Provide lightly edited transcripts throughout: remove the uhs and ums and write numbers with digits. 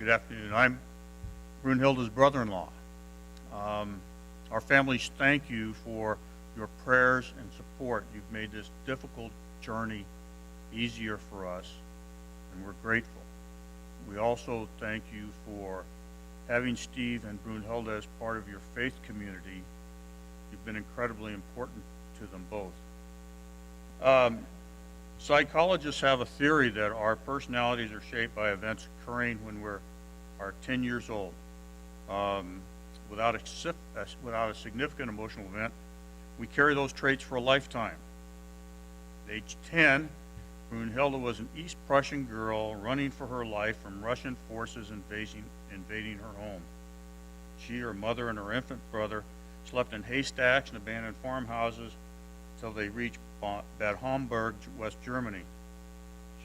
Good afternoon. I'm Brunhilde's brother-in-law. Our families thank you for your prayers and support. You've made this difficult journey easier for us, and we're grateful. We also thank you for having Steve and Brunhilde as part of your faith community. You've been incredibly important to them both. Psychologists have a theory that our personalities are shaped by events occurring when we're 10 years old. Without a significant emotional event, we carry those traits for a lifetime. At age 10, Brunhilde was an East Prussian girl running for her life from Russian forces invading her home. She, her mother, and her infant brother slept in haystacks and abandoned farmhouses until they reached Bad Homburg, West Germany.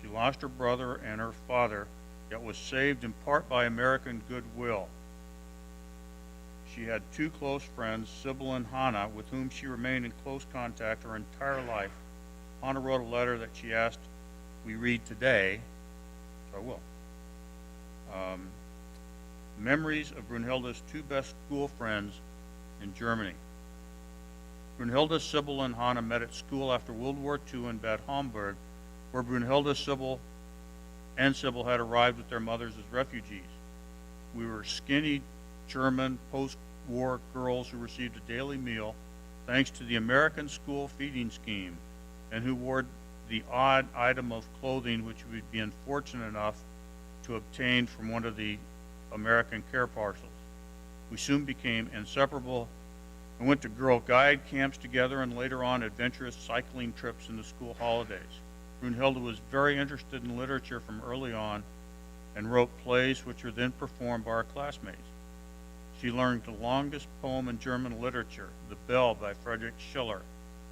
She lost her brother and her father, yet was saved in part by American goodwill. She had two close friends, Sybil and Hannah, with whom she remained in close contact her entire life. Hannah wrote a letter that she asked we read today, so I will. Memories of Brunhilde's two best school friends in Germany. Brunhilde, Sybil, and Hannah met at school after World War II in Bad Homburg, where Brunhilde, Sybil had arrived with their mothers as refugees. We were skinny German post-war girls who received a daily meal thanks to the American school feeding scheme, and who wore the odd item of clothing which we'd been fortunate enough to obtain from one of the American care parcels. We soon became inseparable and went to Girl Guide camps together, and later on adventurous cycling trips in the school holidays. Brunhilde was very interested in literature from early on and wrote plays which were then performed by our classmates. She learned the longest poem in German literature, The Bell by Friedrich Schiller,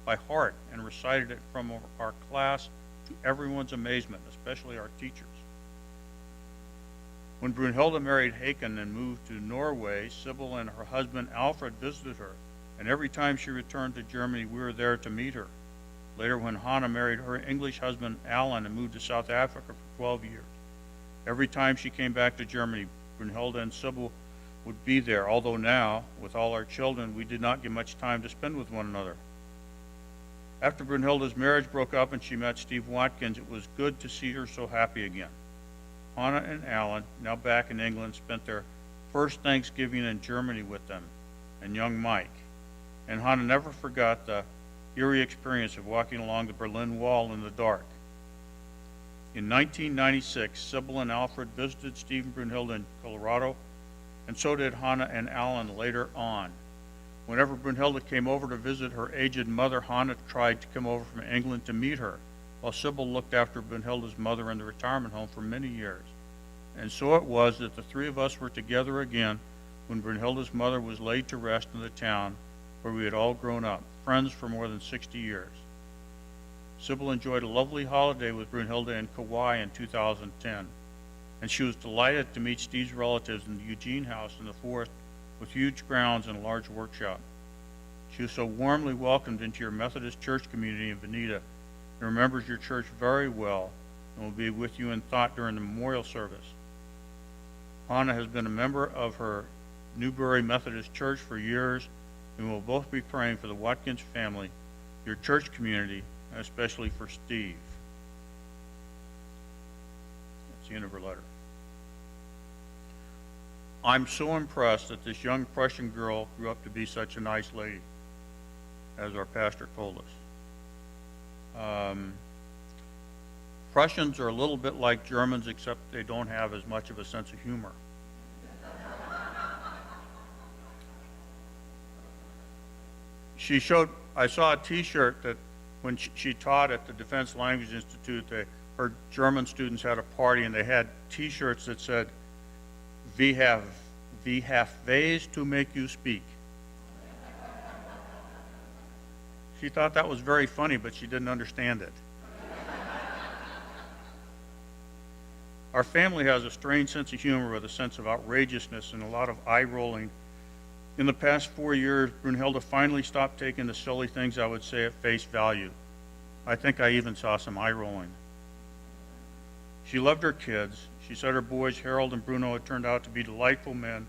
by heart, and recited it from our class to everyone's amazement, especially our teachers. When Brunhilde married Haken and moved to Norway, Sybil and her husband Alfred visited her, and every time she returned to Germany, we were there to meet her. Later, when Hannah married her English husband Alan and moved to South Africa for 12 years, every time she came back to Germany, Brunhilde and Sybil would be there, although now, with all our children, we did not get much time to spend with one another. After Brunhilde's marriage broke up and she met Steve Watkins, it was good to see her so happy again. Hannah and Alan, now back in England, spent their first Thanksgiving in Germany with them and young Mike. And Hannah never forgot the eerie experience of walking along the Berlin Wall in the dark. In 1996, Sybil and Alfred visited Steve and Brunhilde in Colorado, and so did Hannah and Alan later on. Whenever Brunhilde came over to visit her aged mother, Hannah tried to come over from England to meet her, while Sybil looked after Brunhilde's mother in the retirement home for many years. And so it was that the three of us were together again when Brunhilde's mother was laid to rest in the town where we had all grown up, friends for more than 60 years. Sybil enjoyed a lovely holiday with Brunhilde in Kauai in 2010, and she was delighted to meet Steve's relatives in the Eugene house in the forest with huge grounds and a large workshop. She was so warmly welcomed into your Methodist church community in Veneta and remembers your church very well and will be with you in thought during the memorial service. Hannah has been a member of her Newbury Methodist Church for years, and we'll both be praying for the Watkins family, your church community, and especially for Steve. That's the end of her letter. I'm so impressed that this young Prussian girl grew up to be such a nice lady, as our pastor told us. Prussians are a little bit like Germans, except they don't have as much of a sense of humor. I saw a t-shirt that when she taught at the Defense Language Institute, her German students had a party and they had t-shirts that said, we have ways to make you speak. She thought that was very funny, but she didn't understand it. Our family has a strange sense of humor with a sense of outrageousness and a lot of eye-rolling. In the past 4 years, Brunhilde finally stopped taking the silly things I would say at face value. I think I even saw some eye rolling. She loved her kids. She said her boys, Harold and Bruno, had turned out to be delightful men,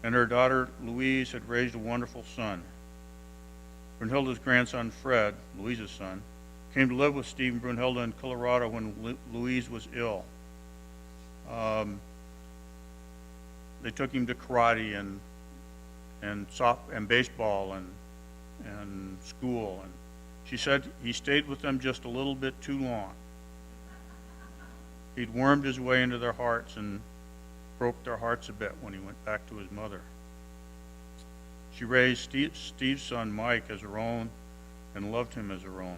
and her daughter, Louise, had raised a wonderful son. Brunhilde's grandson, Fred, Louise's son, came to live with Steve and Brunhilde in Colorado when Louise was ill. They took him to karate and baseball and school, and she said he stayed with them just a little bit too long. He'd wormed his way into their hearts and broke their hearts a bit when he went back to his mother. She raised Steve's son Mike as her own and loved him as her own.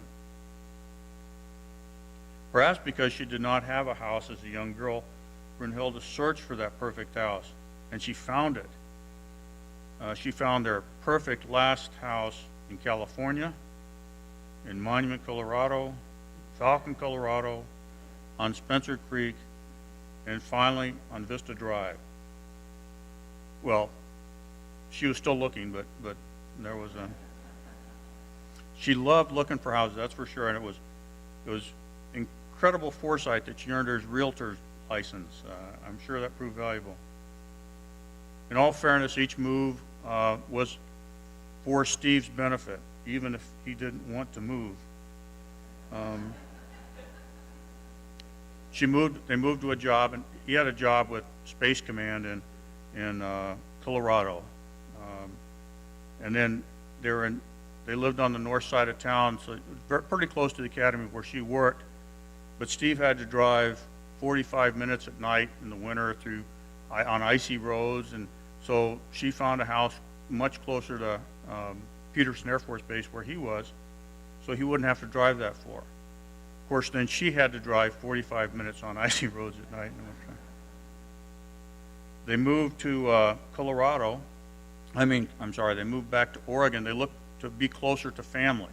Perhaps because she did not have a house as a young girl, Brunhilde searched for that perfect house, and she found it. She found their perfect last house in California, in Monument, Colorado, Falcon, Colorado, on Spencer Creek, and finally on Vista Drive. Well, she was still looking, but there was a. She loved looking for houses, that's for sure, and it was incredible foresight that she earned her realtor's license. I'm sure that proved valuable. In all fairness, each move was for Steve's benefit, even if he didn't want to move. They moved to a job, and he had a job with Space Command in Colorado. And then they lived on the north side of town, so pretty close to the academy where she worked. But Steve had to drive 45 minutes at night in the winter on icy roads, and so she found a house much closer to Peterson Air Force Base where he was, so he wouldn't have to drive that far. Of course, then she had to drive 45 minutes on icy roads at night in the winter. They moved to Colorado. They moved back to Oregon. They looked to be closer to family.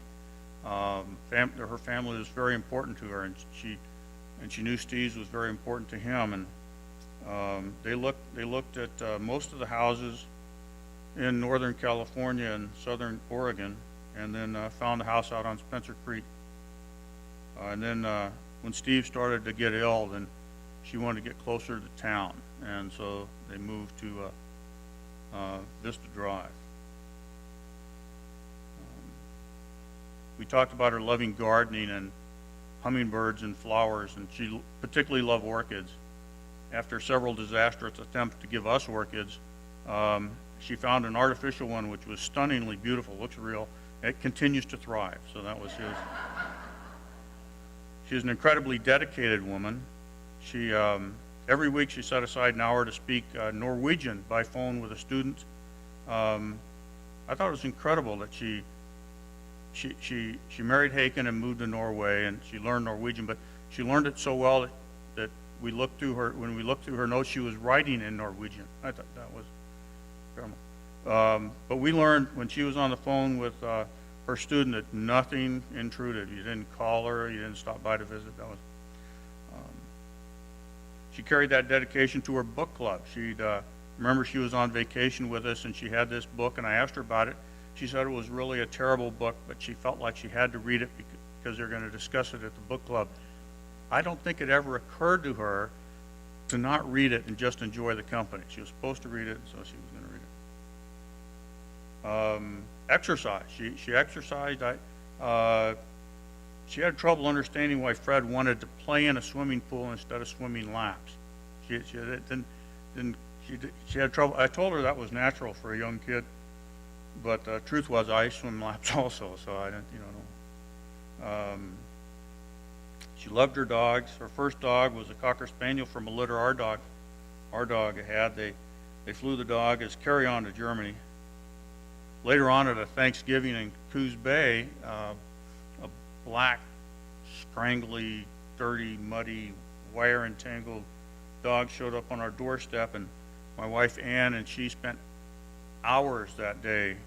Her family was very important to her, and she knew Steve's was very important to him. And they looked at most of the houses in Northern California and Southern Oregon, and then found a house out on Spencer Creek. And then when Steve started to get ill, then she wanted to get closer to town, and so they moved to Vista Drive. We talked about her loving gardening and hummingbirds and flowers, and she particularly loved orchids. After several disastrous attempts to give us orchids, she found an artificial one which was stunningly beautiful, looks real. It continues to thrive, so that was his. She's an incredibly dedicated woman. She every week she set aside an hour to speak Norwegian by phone with a student. I thought it was incredible that she married Haken and moved to Norway, and she learned Norwegian, but she learned it so well that when we looked through her notes, she was writing in Norwegian. I thought that was incredible. But we learned when she was on the phone with her student that nothing intruded. You didn't call her, you didn't stop by to visit. She carried that dedication to her book club. Remember she was on vacation with us, and she had this book, and I asked her about it. She said it was really a terrible book, but she felt like she had to read it because they're going to discuss it at the book club. I don't think it ever occurred to her to not read it and just enjoy the company. She was supposed to read it, so she was going to read it. Exercise. She exercised. She had trouble understanding why Fred wanted to play in a swimming pool instead of swimming laps. She had trouble. I told her that was natural for a young kid. But the truth was, I swim laps also, so I didn't, know. She loved her dogs. Her first dog was a Cocker Spaniel from a litter our dog had. They flew the dog as carry-on to Germany. Later on at a Thanksgiving in Coos Bay, a black, scrangly, dirty, muddy, wire-entangled dog showed up on our doorstep, and my wife Ann and she spent hours that day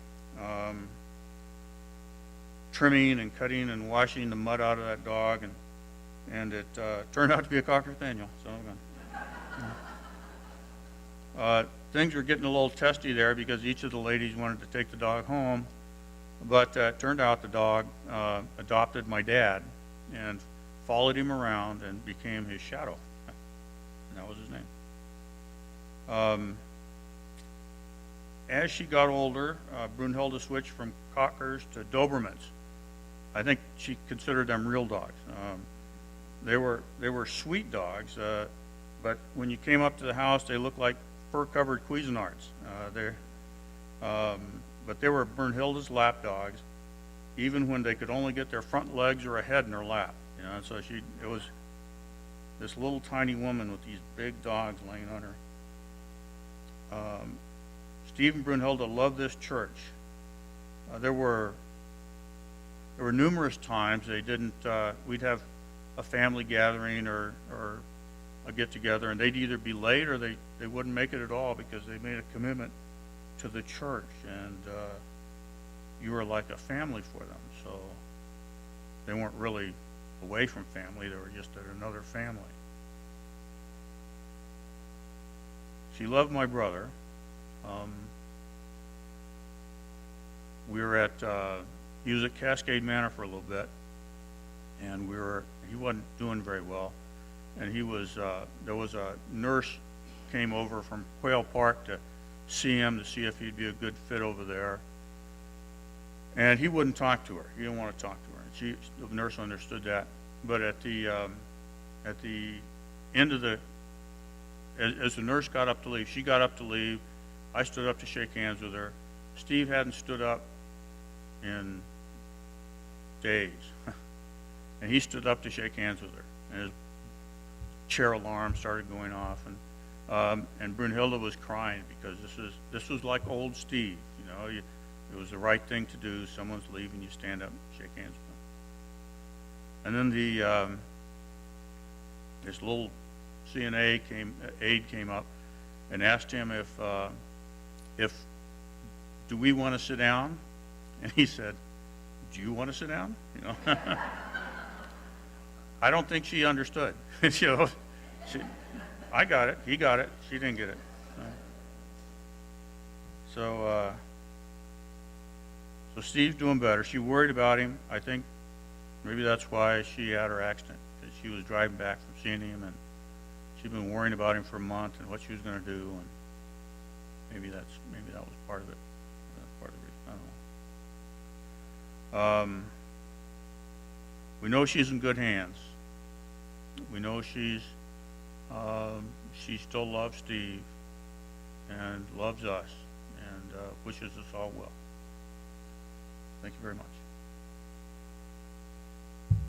trimming and cutting and washing the mud out of that dog, and it turned out to be a Cocker Spaniel. So things were getting a little testy there because each of the ladies wanted to take the dog home, but it turned out the dog adopted my dad and followed him around and became his shadow. That was his name. As she got older, Brunhilde switched from Cockers to Dobermans. I think she considered them real dogs. They were sweet dogs, but when you came up to the house, they looked like fur-covered Cuisinarts. But they were Brunhilde's lap dogs, even when they could only get their front legs or a head in her lap. You know, and so it was this little tiny woman with these big dogs laying on her. Steve and Brunhilde loved this church. There were numerous times they didn't. We'd have a family gathering or a get together, and they'd either be late or they wouldn't make it at all because they made a commitment to the church, and you were like a family for them. So they weren't really away from family; they were just at another family. She loved my brother. We were at he was at Cascade Manor for a little bit, and he wasn't doing very well, and there was a nurse came over from Quail Park to see him to see if he'd be a good fit over there, and he wouldn't talk to her. He didn't want to talk to her. The nurse understood that, but at the end of as the nurse got up to leave, she got up to leave. I stood up to shake hands with her. Steve hadn't stood up in days, and he stood up to shake hands with her, and his chair alarm started going off, and Brunhilde was crying because this was like old Steve. You know, it was the right thing to do. Someone's leaving, you stand up and shake hands with them. And then this little CNA aide came up and asked him if do we want to sit down, and he said, "Do you want to sit down?" You know, I don't think she understood. You know, I got it, he got it, she didn't get it. So Steve's doing better. She worried about him. I think maybe that's why she had her accident, because she was driving back from seeing him, and she'd been worrying about him for a month and what she was going to do, and maybe that was part of it. Part of the reason. I don't know. We know she's in good hands. We know she still loves Steve and loves us and wishes us all well. Thank you very much.